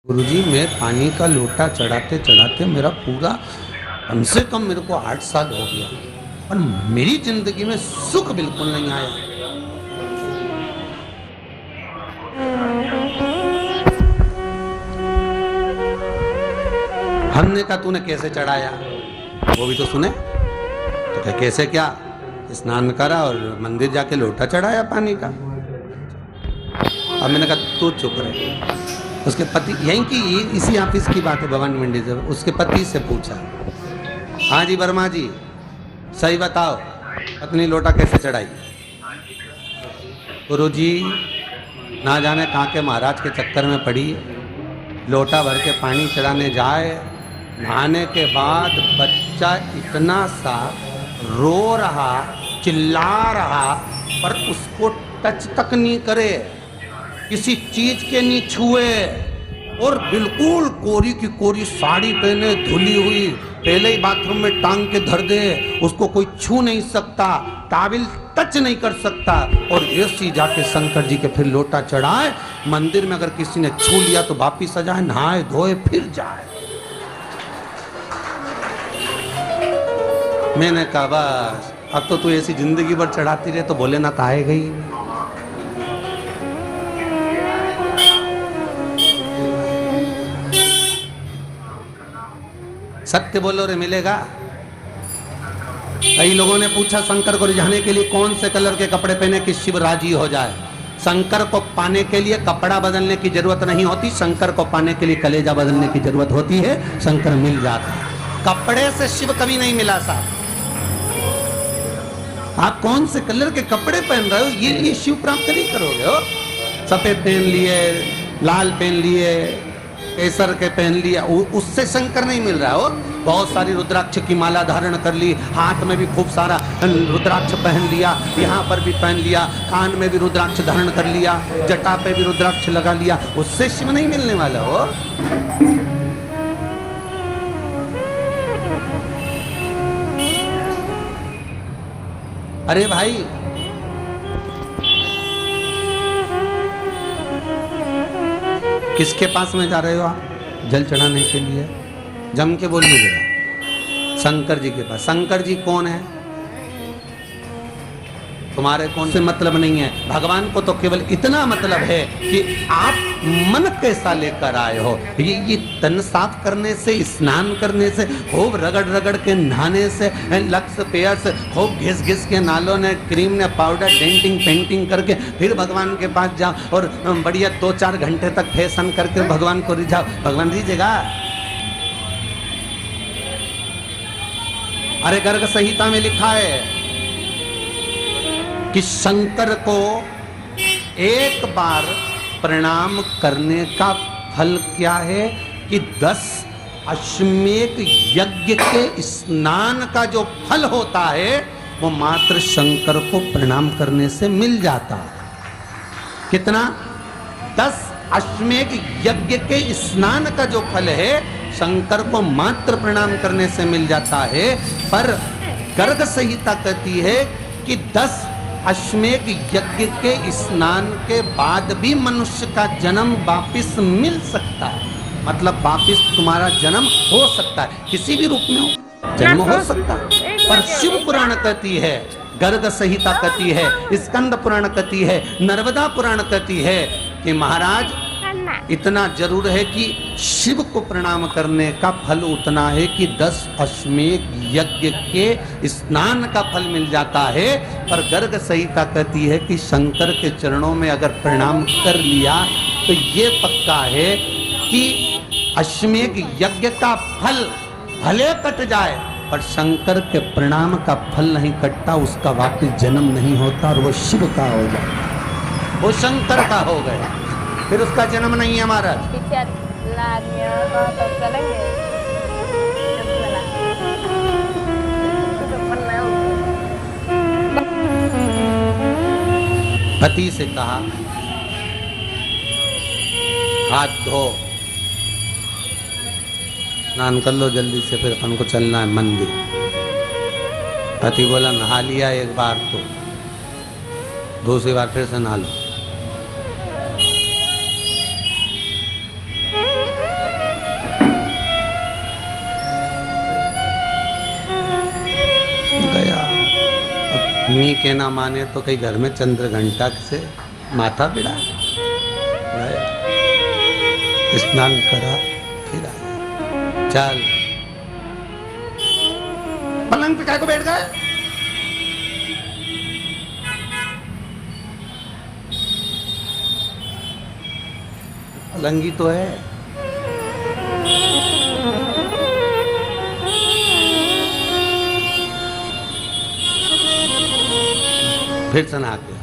गुरुजी, मैं पानी का लोटा चढ़ाते चढ़ाते मेरा पूरा कम से कम मेरे को 8 साल हो गया और मेरी जिंदगी में सुख बिल्कुल नहीं आया। हमने कहा तूने कैसे चढ़ाया, वो भी तो सुने। तो क्या कैसे, क्या स्नान करा और मंदिर जाके लोटा चढ़ाया पानी का। अब मैंने कहा तू चुप रहे। उसके पति, यहीं की इसी ऑफिस की बात है, भवन मंडी से, उसके पति से पूछा, हाँ जी वर्मा जी सही बताओ, पत्नी लोटा कैसे चढ़ाई। गुरुजी ना जाने कहाँ के महाराज के चक्कर में पड़ी, लोटा भर के पानी चढ़ाने जाए, नहाने के बाद बच्चा इतना सा रो रहा, चिल्ला रहा, पर उसको टच तक नहीं करे, किसी चीज के नहीं छुए, और बिल्कुल कोरी की कोरी साड़ी पहने, धुली हुई, पहले ही बाथरूम में टांग के धर दे, उसको कोई छू नहीं सकता, टाविल टच नहीं कर सकता, और ऐसी जाके शंकर जी के फिर लोटा चढ़ाए। मंदिर में अगर किसी ने छू लिया तो वापिस आ जाए, नहाए धोए फिर जाए। मैंने कहा बस अब तो तू ऐसी जिंदगी भर चढ़ाती रहे तो भोलेनाथ आएगा ही। सत्य बोलो रे, मिलेगा। कई लोगों ने पूछा शंकर को रिझाने के लिए कौन से कलर के कपड़े पहने कि शिव राजी हो जाए। शंकर को पाने के लिए कपड़ा बदलने की जरूरत नहीं होती, शंकर को पाने के लिए कलेजा बदलने की जरूरत होती है, शंकर मिल जाता है। कपड़े से शिव कभी नहीं मिला साहब। आप कौन से कलर के कपड़े पहन रहे हो, ये शिव प्राप्त नहीं करोगे हो। सफेद पहन लिए, लाल पहन लिए, केसर के पहन लिया, उससे शंकर नहीं मिल रहा हो। बहुत सारी रुद्राक्ष की माला धारण कर ली, हाथ में भी खूब सारा रुद्राक्ष पहन लिया, यहाँ पर भी पहन लिया, कान में भी रुद्राक्ष धारण कर लिया, जटा पे भी रुद्राक्ष लगा लिया, उससे शिव नहीं मिलने वाला हो। अरे भाई किसके पास में जा रहे हो आप जल चढ़ाने के लिए? जम के बोलिए जरा। शंकर जी के पास। शंकर जी कौन है? तुम्हारे कौन से मतलब नहीं है। भगवान को तो केवल इतना मतलब है कि आप मन कैसा लेकर आए हो। ये तन साफ करने से, स्नान करने से, खूब रगड़ रगड़ के नहाने से, लक्स पेयर से खूब घिस घिस के, नालों ने, क्रीम ने, पाउडर, डेंटिंग पेंटिंग करके फिर भगवान के पास जाओ और बढ़िया 2-4 घंटे तक फैशन करके भगवान को रिझाओ। भगवान रिझेगा? अरे गर्ग संहिता में लिखा है कि शंकर को एक बार प्रणाम करने का फल क्या है कि 10 अश्वमेध यज्ञ के स्नान का जो फल होता है वो मात्र शंकर को प्रणाम करने से मिल जाता है। कितना? 10 अश्वमेध यज्ञ के स्नान का जो फल है शंकर को मात्र प्रणाम करने से मिल जाता है। पर गर्ग संहिता कहती है कि 10 अश्वमेध यज्ञ के स्नान के बाद भी मनुष्य का जन्म वापिस मिल सकता है। मतलब वापिस तुम्हारा जन्म हो सकता है, किसी भी रूप में हो, जन्म हो सकता है। पर शिव पुराण कहती है, गर्ग संहिता कहती है, स्कंद पुराण कहती है, नर्मदा पुराण कहती है कि महाराज इतना जरूर है कि शिव को प्रणाम करने का फल उतना है कि 10 अश्वमेध यज्ञ के स्नान का फल मिल जाता है। पर गर्ग संहिता कहती है कि शंकर के चरणों में अगर प्रणाम कर लिया तो ये पक्का है कि अश्वमेध यज्ञ का फल भले कट जाए पर शंकर के प्रणाम का फल नहीं कटता, उसका वापिस जन्म नहीं होता और वो शिव का हो जाए, वो शंकर का हो गया, फिर उसका जन्म नहीं है महाराज। पति से कहा हाथ धो, स्नान कर लो जल्दी से, फिर अपन को चलना है मंदिर। पति बोला नहा लिया एक बार तो दूसरी बार फिर से नहा लो। मी के ना माने तो कई घर में चंद्र घंटा से माथा बिड़ा स्नान करा फिर आया। चल पलंग पे काय को बैठ गए? पलंगी तो है। फिर से नहा के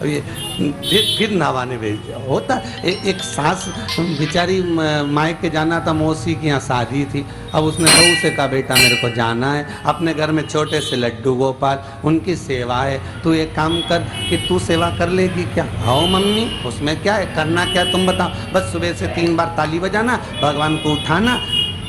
ये फिर नहाने भेज दिया। होता एक सास बेचारी मायके जाना था, मौसी की यहाँ शादी थी। अब उसने बहू से कहा बेटा मेरे को जाना है, अपने घर में छोटे से लड्डू गोपाल उनकी सेवा है, तू एक काम कर कि तू सेवा कर लेगी क्या? आओ मम्मी उसमें क्या है, करना क्या तुम बताओ। बस सुबह से 3 बार ताली बजाना, भगवान को उठाना,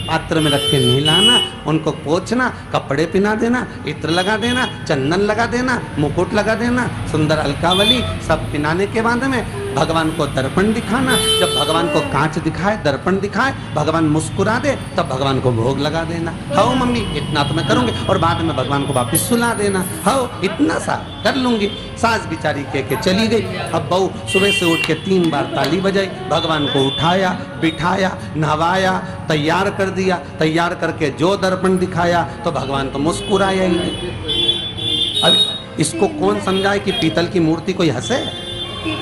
पात्र में रख के नहलाना, उनको पोंछना, कपड़े पहना देना, इत्र लगा देना, चंदन लगा देना, मुकुट लगा देना, सुंदर अलकावली सब पहनाने के बाद में भगवान को दर्पण दिखाना। जब भगवान को कांच दिखाए, दर्पण दिखाए, भगवान मुस्कुरा दे, तब भगवान को भोग लगा देना। हो मम्मी इतना तो मैं करूँगी, और बाद में भगवान को वापिस सुला देना। हो इतना सा कर लूँगी। सास बिचारी कह के चली गई। अब बहू सुबह से उठ के 3 बार ताली बजाई, भगवान को उठाया, बिठाया, नहवाया, तैयार कर दिया। तैयार करके जो दर्पण दिखाया तो भगवान तो मुस्कुराया ही नहीं। अब इसको कौन समझाए कि पीतल की मूर्ति कोई हंसे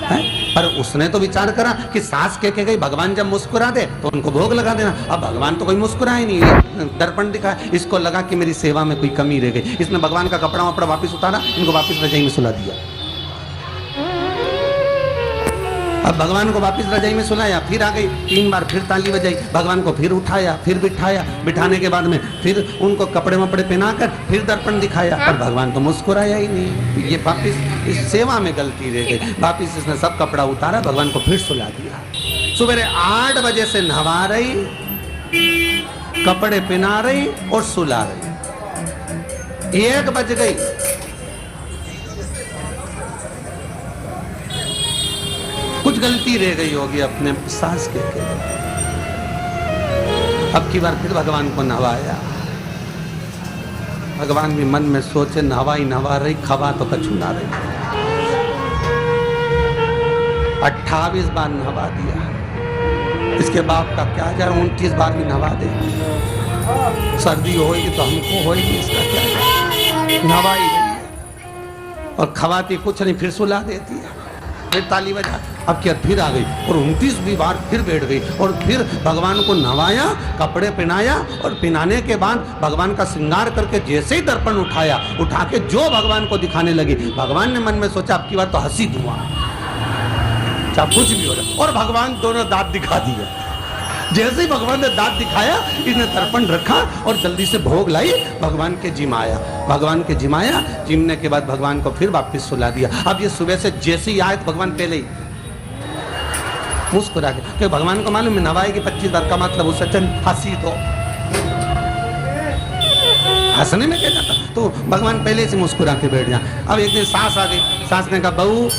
है? पर उसने तो विचार करा कि सास कह के गई भगवान जब मुस्कुरा दे तो उनको भोग लगा देना। अब भगवान तो कोई मुस्कुराए नहीं, दर्पण दिखा। इसको लगा कि मेरी सेवा में कोई कमी रह गई। इसने भगवान का कपड़ा वपड़ा वापिस उतारा, इनको वापिस रजाई में सुला दिया। अब भगवान को वापिस रजाई में सुलाया, फिर आ गई, 3 बार फिर ताली बजाई, भगवान को फिर उठाया, फिर बिठाया, बिठाने के बाद में फिर उनको कपड़े वपड़े पहनाकर फिर दर्पण दिखाया, पर भगवान तो मुस्कुराया ही नहीं। ये वापिस इस सेवा में गलती रह गई। वापिस इसने सब कपड़ा उतारा, भगवान को फिर सुला दिया। सुबह 8 बजे से नहवा रही, कपड़े पहना रही और सुला रही। 1 बज गई। कुछ गलती रह गई होगी अपने सास के। अब की बार फिर भगवान को नहवाया। भगवान भी मन में सोचे नहवाई नहवा रही, खवा तो कछु ना रही। 28 बार नहवा दिया। इसके बाप का क्या जाए, 29 बार भी नहवा दे। सर्दी होगी तो हमको होगी, इसका क्या जाए। नहवाई रही और खवाती कुछ नहीं, फिर सुला देती है, फिर ताली बजा। अब क्या फिर आ गई और 29 बार फिर बैठ गई और फिर भगवान को नहवाया, कपड़े पहनाया और पहनाने के बाद भगवान का श्रृंगार करके जैसे ही दर्पण उठाया, उठा के जो भगवान को दिखाने लगी, भगवान ने मन में सोचा अब की बार तो हंसी धुआं, चाहे कुछ भी हो जाए। और भगवान दोनों दांत दिखा दिए। जैसे ही भगवान ने दांत दिखाया, इसने दर्पण रखा और जल्दी से भोग लाई, भगवान के जिमाया। भगवान के जिमाया, जिमने के बाद भगवान को फिर वापस सुला दिया। अब ये सुबह से जैसे ही आए तो भगवान पहले ही मुस्कुरा के, क्योंकि भगवान को मालूम है नवाएगी 25 बार का मतलब उससे हंसी तो हंसने में क्या जाता, तो भगवान पहले से मुस्कुरा के बैठ जा। अब एक दिन सास आ गई। सास ने कहा बहू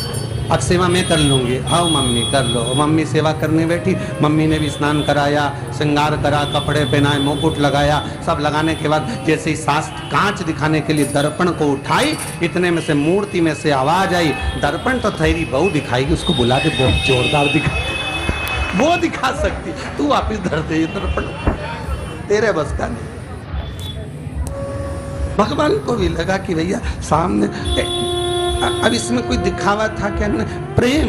अब सेवा मैं कर लूँगी। आओ मम्मी कर लो। मम्मी सेवा करने बैठी। मम्मी ने भी स्नान कराया, श्रृंगार करा, कपड़े पहनाए, मुकुट लगाया। सब लगाने के बाद जैसे ही सास कांच दिखाने के लिए दर्पण को उठाई, इतने में से मूर्ति में से आवाज आई, दर्पण तो तेरी बहू दिखाएगी, उसको बुला के बहुत जोरदार दिखा, वो दिखा सकती, तू वापिस धर दे दर्पण, तेरे बस का नहीं। भगवान को भी लगा कि भैया सामने, अब इसमें कोई दिखावा था क्या? प्रेम,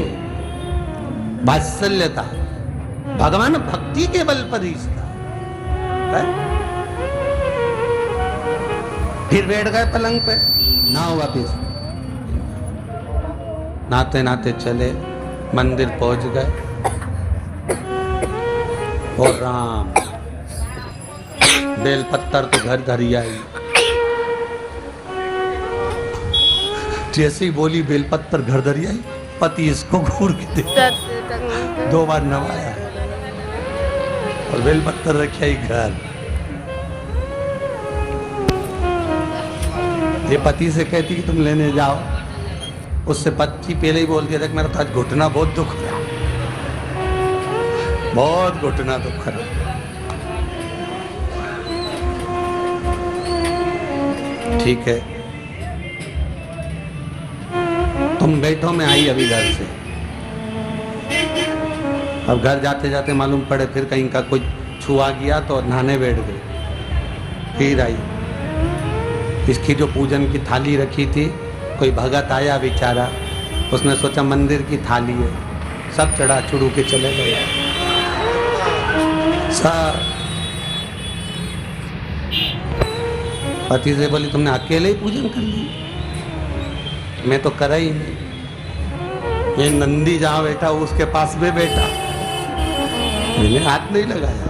वात्सल्यता, भगवान भक्ति के बल पर ही था। फिर बैठ गए पलंग पे, ना वापिस नाते नाते चले मंदिर पहुंच गए। और राम बेलपत्तर तो घर घर ही आई। जैसे ही बोली बेलपत्तर घर धरी आई, पति इसको घूर के दे 2 बार नवाया और बेलपत्तर रखी आई घर। ये पति से कहती कि तुम लेने जाओ, उससे पति पहले ही बोल दिया था कि मेरा तो आज घुटना बहुत दुख रहा, बहुत घुटना दुख रहा। ठीक है, तुम बैठो, मैं आई अभी घर से। अब घर जाते जाते मालूम पड़े फिर कहीं का कोई छुआ गया तो नहाने बैठ गए। फिर आई, इसकी जो पूजन की थाली रखी थी, कोई भगत आया बेचारा, उसने सोचा मंदिर की थाली है, सब चढ़ा चुड़ू के चले गए। सब पति से बोली तुमने अकेले ही पूजन कर ली, मैं तो करा ही नहीं। ये नंदी जहां बैठा उसके पास में बैठा, मैंने हाथ नहीं लगाया।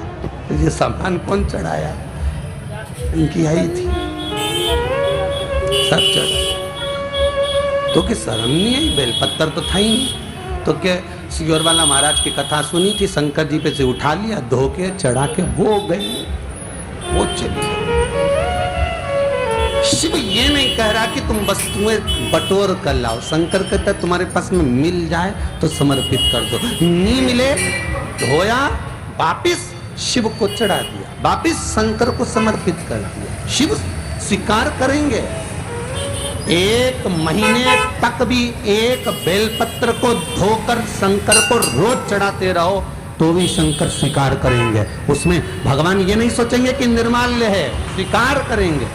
ये सामान कौन चढ़ाया? इनकी आई थी, सब चढ़ा। तो कि शर्म नहीं आई? बेलपत्तर तो था ही नहीं। तो क्या सियोर वाला महाराज की कथा सुनी थी, शंकर जी पे से उठा लिया, धो के चढ़ा के वो गई, वो चली। शिव ये नहीं कह रहा कि तुम वस्तुएं बटोर कर लाओ। शंकर कहता तुम्हारे पास में मिल जाए तो समर्पित कर दो, नहीं मिले धोया, वापिस शिव को चढ़ा दिया, वापिस शंकर को समर्पित कर दिया। शिव स्वीकार करेंगे। एक महीने तक भी एक बेलपत्र को धोकर शंकर को रोज चढ़ाते रहो तो भी शंकर स्वीकार करेंगे। उसमें भगवान ये नहीं सोचेंगे कि निर्माल्य है, स्वीकार करेंगे।